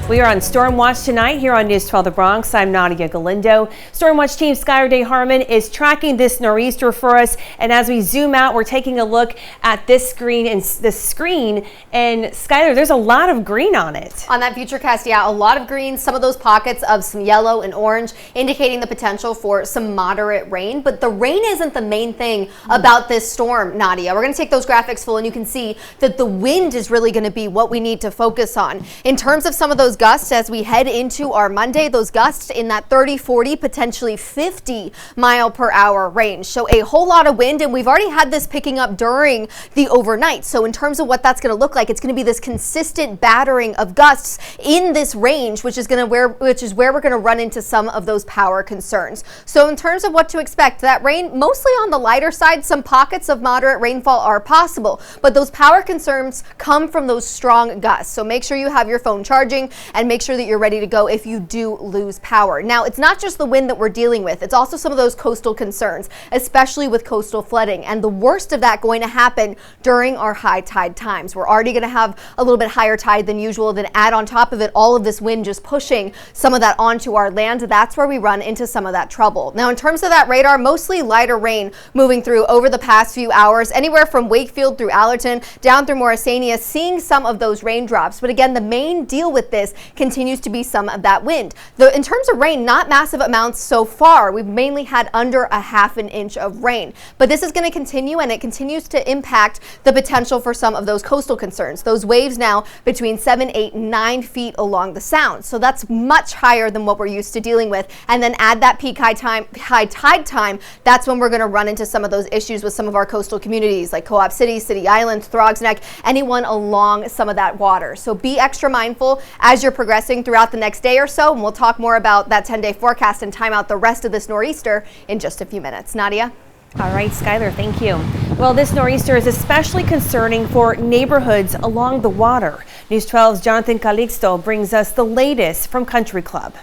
We are on Storm Watch tonight here on News 12 The Bronx. I'm Nadia Galindo. Storm Watch team SKYLER Harman is tracking this nor'easter for us. And as we zoom out, we're taking a look at this screen and SKYLER, there's a lot of green on it. On that futurecast, yeah, a lot of green, some of those pockets of some yellow and orange, indicating the potential for some moderate rain. But the rain isn't the main thing about this storm, Nadia. We're going to take those graphics full and you can see that the wind is really going to be what we need to focus on. In terms of some of those gusts as we head into our Monday, those gusts in that 30, 40, potentially 50 mile per hour range. So a whole lot of wind, and we've already had this picking up during the overnight. So in terms of what that's going to look like, it's going to be this consistent battering of gusts in this range, which is where we're going to run into some of those power concerns. So in terms of what to expect, that rain mostly on the lighter side, some pockets of moderate rainfall are possible, but those power concerns come from those strong gusts. So make sure you have your phone charging and make sure that you're ready to go if you do lose power. Now, it's not just the wind that we're dealing with. It's also some of those coastal concerns, especially with coastal flooding. And the worst of that going to happen during our high tide times. We're already going to have a little bit higher tide than usual. Then add on top of it all of this wind just pushing some of that onto our land. That's where we run into some of that trouble. Now, in terms of that radar, mostly lighter rain moving through over the past few hours, anywhere from Wakefield through Allerton down through Morrisania, seeing some of those raindrops. But again, the main deal with this continues to be some of that wind. In terms of rain, not massive amounts so far. We've mainly had under a half an inch of rain, but this is going to continue, and it continues to impact the potential for some of those coastal concerns. Those waves now between 7, 8, 9 feet along the sound. So that's much higher than what we're used to dealing with. And then add that peak high tide time. That's when we're going to run into some of those issues with some of our coastal communities like Co-op City, City Island, Throgs Neck, anyone along some of that water. So be extra mindful as you're progressing throughout the next day or so, and we'll talk more about that 10-day forecast and time out the rest of this nor'easter in just a few minutes. Nadia? All right, SKYLER, thank you. Well, this nor'easter is especially concerning for neighborhoods along the water. News 12's Jonathan CALIXTO brings us the latest from Country Club.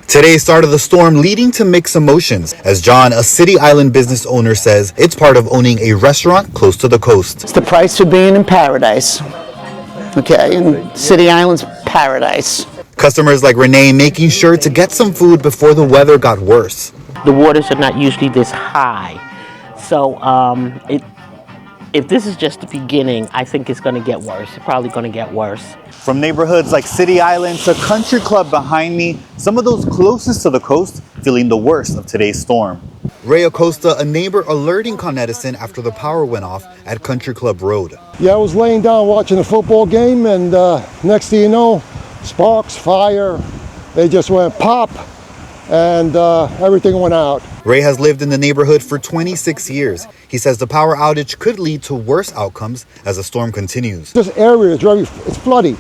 Today started the storm leading to mixed emotions, as John, a City Island business owner, says it's part of owning a restaurant close to the coast. It's the price of being in paradise. Okay, in City Island's paradise. Customers like Renee making sure to get some food before the weather got worse. The waters are not usually this high, so if this is just the beginning, I think it's going to get worse. It's probably going to get worse. From neighborhoods like City Island to Country Club behind me, some of those closest to the coast feeling the worst of today's storm. Ray Acosta, a neighbor, alerting Con Edison after the power went off at Country Club Road. Yeah, I was laying down watching a football game, and next thing you know, sparks, fire, they just went pop, and everything went out. Ray has lived in the neighborhood for 26 years. He says the power outage could lead to worse outcomes as the storm continues. This area is it's flooding.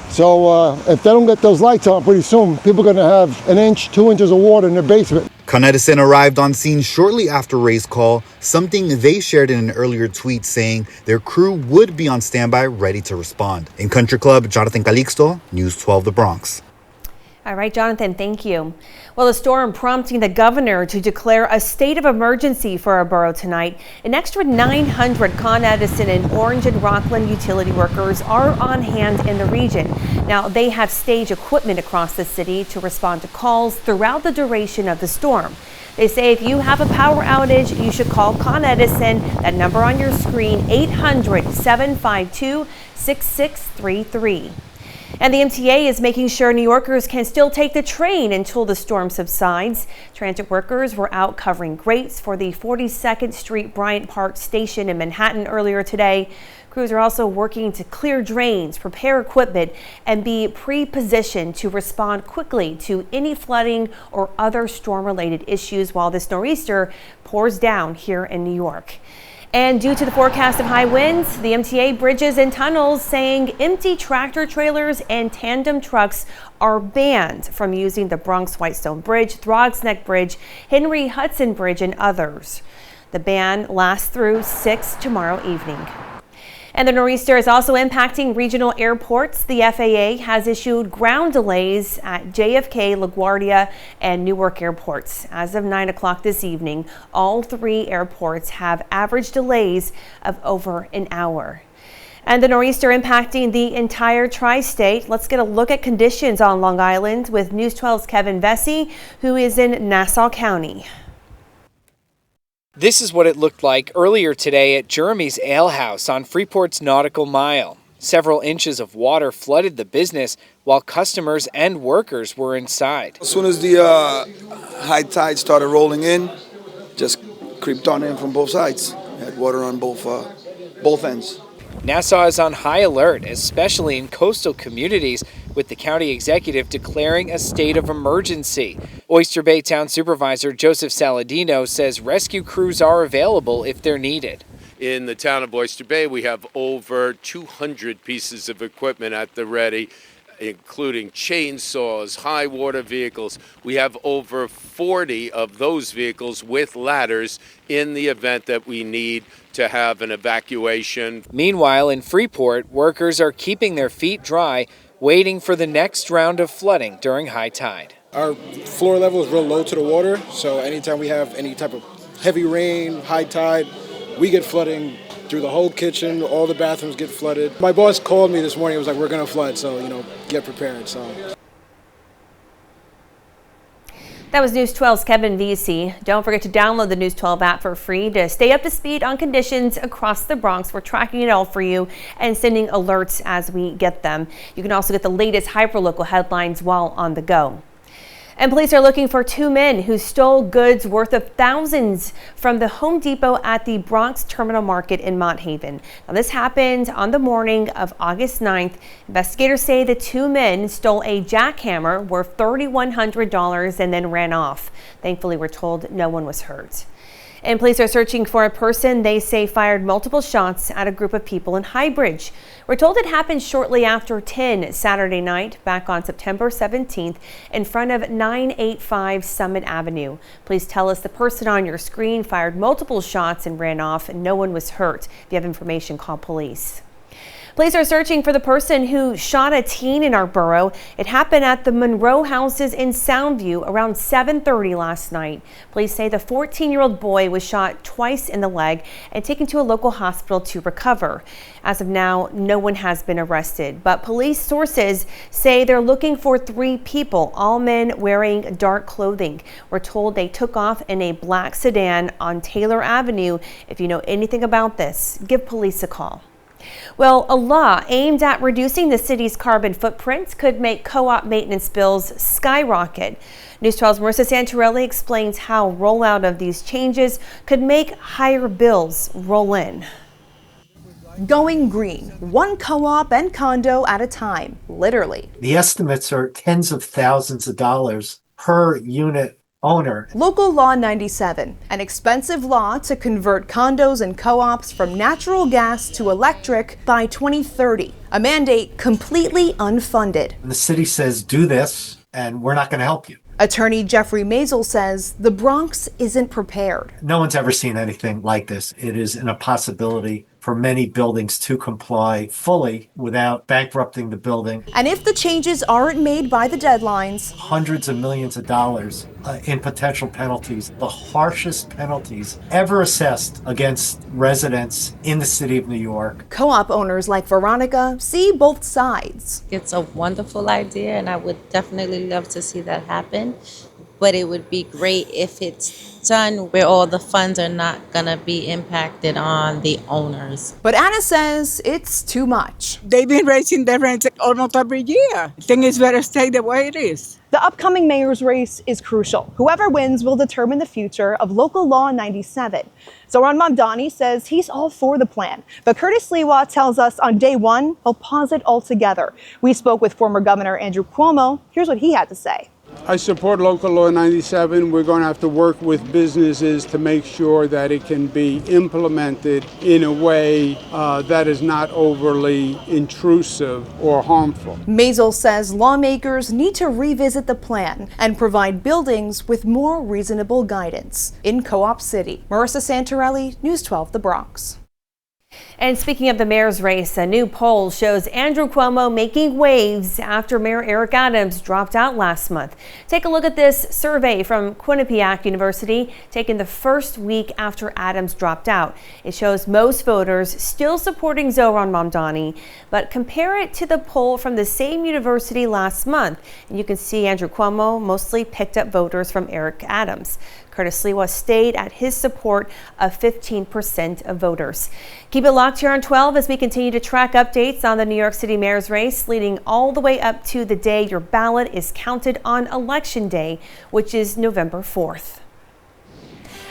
So if they don't get those lights on pretty soon, people are going to have 1 inch, 2 inches of water in their basement. Con Edison arrived on scene shortly after Ray's call, something they shared in an earlier tweet saying their crew would be on standby ready to respond. In Country Club, Jonathan CALIXTO, News 12 The Bronx. All right, Jonathan, thank you. Well, the storm prompting the governor to declare a state of emergency for our borough tonight. An extra 900 Con Edison and Orange and Rockland utility workers are on hand in the region. Now, they have staged equipment across the city to respond to calls throughout the duration of the storm. They say if you have a power outage, you should call Con Edison. That number on your screen, 800-752-6633. And the MTA is making sure New Yorkers can still take the train until the storm subsides. Transit workers were out covering grates for the 42nd Street Bryant Park station in Manhattan earlier today. Crews are also working to clear drains, prepare equipment, and be pre-positioned to respond quickly to any flooding or other storm-related issues while this nor'easter pours down here in New York. And due to the forecast of high winds, the MTA bridges and tunnels saying empty tractor trailers and tandem trucks are banned from using the Bronx Whitestone Bridge, Throgs Neck Bridge, Henry Hudson Bridge, and others. The ban lasts through 6 tomorrow evening. And the nor'easter is also impacting regional airports. The FAA has issued ground delays at JFK, LaGuardia, and Newark airports. As of 9 o'clock this evening, all 3 airports have average delays of over an hour. And the nor'easter impacting the entire tri-state. Let's get a look at conditions on Long Island with News 12's Kevin VESEY, who is in Nassau County. This is what it looked like earlier today at Jeremy's Ale House on Freeport's Nautical Mile. Several inches of water flooded the business while customers and workers were inside. As soon as the high tide started rolling in, just creeped on in from both sides. Had water on both ends. Nassau is on high alert, especially in coastal communities, with the county executive declaring a state of emergency. Oyster Bay Town Supervisor Joseph Saladino says rescue crews are available if they're needed. In the town of Oyster Bay, we have over 200 pieces of equipment at the ready, including chainsaws, high water vehicles. We have over 40 of those vehicles with ladders in the event that we need to have an evacuation. Meanwhile, in Freeport, workers are keeping their feet dry, waiting for the next round of flooding during high tide. Our floor level is real low to the water, so anytime we have any type of heavy rain, high tide, we get flooding through the whole kitchen. All the bathrooms get flooded. My boss called me this morning. It was like, we're going to flood, so, get prepared. So. That was News 12's Kevin VESEY. Don't forget to download the News 12 app for free to stay up to speed on conditions across the Bronx. We're tracking it all for you and sending alerts as we get them. You can also get the latest hyperlocal headlines while on the go. And police are looking for two men who stole goods worth of thousands from the Home Depot at the Bronx Terminal Market in Mott Haven. Now, this happened on the morning of August 9th. Investigators say the two men stole a jackhammer worth $3,100 and then ran off. Thankfully, we're told no one was hurt. And police are searching for a person they say fired multiple shots at a group of people in Highbridge. We're told it happened shortly after 10 Saturday night, back on September 17th, in front of 985 Summit Avenue. Please tell us the person on your screen fired multiple shots and ran off, and no one was hurt. If you have information, call police. Police are searching for the person who shot a teen in our borough. It happened at the Monroe houses in Soundview around 7:30 last night. Police say the 14-year-old boy was shot twice in the leg and taken to a local hospital to recover. As of now, no one has been arrested, but police sources say they're looking for 3 people, all men wearing dark clothing. We're told they took off in a black sedan on Taylor Avenue. If you know anything about this, give police a call. Well, a law aimed at reducing the city's carbon footprint could make co-op maintenance bills skyrocket. News 12's Marissa Santorelli explains how rollout of these changes could make higher bills roll in. Going green, one co-op and condo at a time, literally. The estimates are tens of thousands of dollars per unit owner. Local Law 97, an expensive law to convert condos and co-ops from natural gas to electric by 2030. A mandate completely unfunded. And the city says, do this, and we're not going to help you. Attorney Jeffrey Maisel says the Bronx isn't prepared. No one's ever seen anything like this. It is an impossibility for many buildings to comply fully without bankrupting the building. And if the changes aren't made by the deadlines, hundreds of millions of dollars in potential penalties, the harshest penalties ever assessed against residents in the city of New York. Co-op owners like Veronica see both sides. It's a wonderful idea, and I would definitely love to see that happen. But it would be great if it's done where all the funds are not going to be impacted on the owners. But Anna says it's too much. They've been raising their rent almost every year. I think it's better stay the way it is. The upcoming mayor's race is crucial. Whoever wins will determine the future of Local Law 97. Zoran Mamdani says he's all for the plan, but Curtis Sliwa tells us on day one, he'll pause it altogether. We spoke with former Governor Andrew Cuomo. Here's what he had to say. I support Local Law 97. We're going to have to work with businesses to make sure that it can be implemented in a way that is not overly intrusive or harmful. Maisel says lawmakers need to revisit the plan and provide buildings with more reasonable guidance. In Co-op City, Marissa Santorelli, News 12, The Bronx. And speaking of the mayor's race, a new poll shows Andrew Cuomo making waves after Mayor Eric Adams dropped out last month. Take a look at this survey from Quinnipiac University, taken the first week after Adams dropped out. It shows most voters still supporting Zohran Mamdani, but compare it to the poll from the same university last month, and you can see Andrew Cuomo mostly picked up voters from Eric Adams. Curtis Lewa stayed at his support of 15% of voters. Keep it locked here on 12 as we continue to track updates on the New York City mayor's race, leading all the way up to the day your ballot is counted on Election Day, which is November 4th.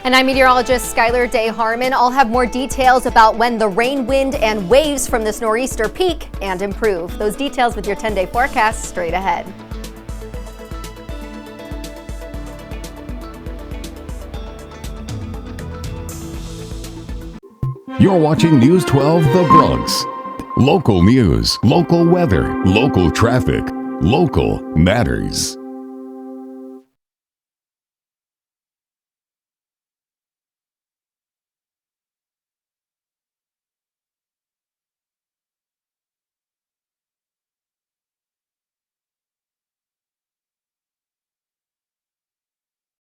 And I'm meteorologist SKYLER Day Harmon. I'll have more details about when the rain, wind, and waves from this nor'easter peak and improve. Those details with your 10-day forecast straight ahead. You're watching News 12 The Bronx. Local news, local weather, local traffic, local matters.